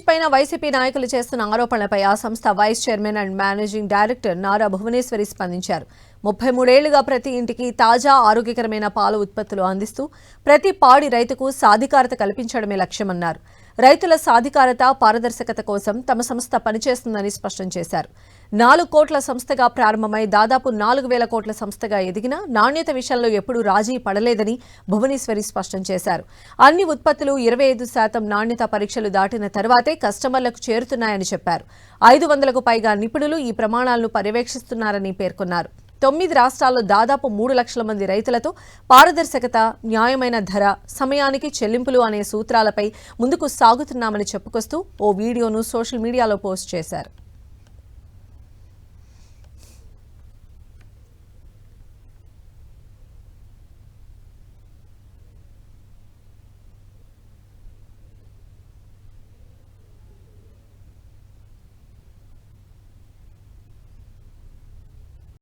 పైన వైసీపీ నాయకులు చేస్తున్న ఆరోపణలపై ఆ సంస్థ vice chairman and managing director Nara Bhuvaneswari స్పందించారు. 33 ఏళ్లుగా ప్రతి ఇంటికి తాజా ఆరోగ్యకరమైన పాల ఉత్పత్తులు అందిస్తూ ప్రతి పాడి రైతుకు సాధికారత కల్పించడమే లక్ష్యమన్నారు. రైతుల సాధికారత, పారదర్శకత కోసం తమ సంస్థ పనిచేస్తుందని స్పష్టం చేశారు. 4 కోట్ల సంస్థగా ప్రారంభమై దాదాపు 4,000 కోట్ల సంస్థగా ఎదిగిన నాణ్యత విషయంలో ఎప్పుడూ రాజీ పడలేదని భువనేశ్వరి స్పష్టం చేశారు. అన్ని ఉత్పత్తులు 25% నాణ్యత పరీక్షలు దాటిన తర్వాతే కస్టమర్లకు చేరుతున్నాయని చెప్పారు. 500కు పైగా నిపుణులు ఈ ప్రమాణాలను పర్యవేక్షిస్తున్నారని పేర్కొన్నారు. 9 రాష్ట్రాల్లో దాదాపు 3 లక్షల మంది రైతులతో పారదర్శకత, న్యాయమైన ధర, సమయానికి చెల్లింపులు అనే సూత్రాలపై ముందుకు సాగుతున్నామని చెప్పుకొస్తూ ఓ వీడియోను సోషల్ మీడియాలో పోస్ట్ చేశారు.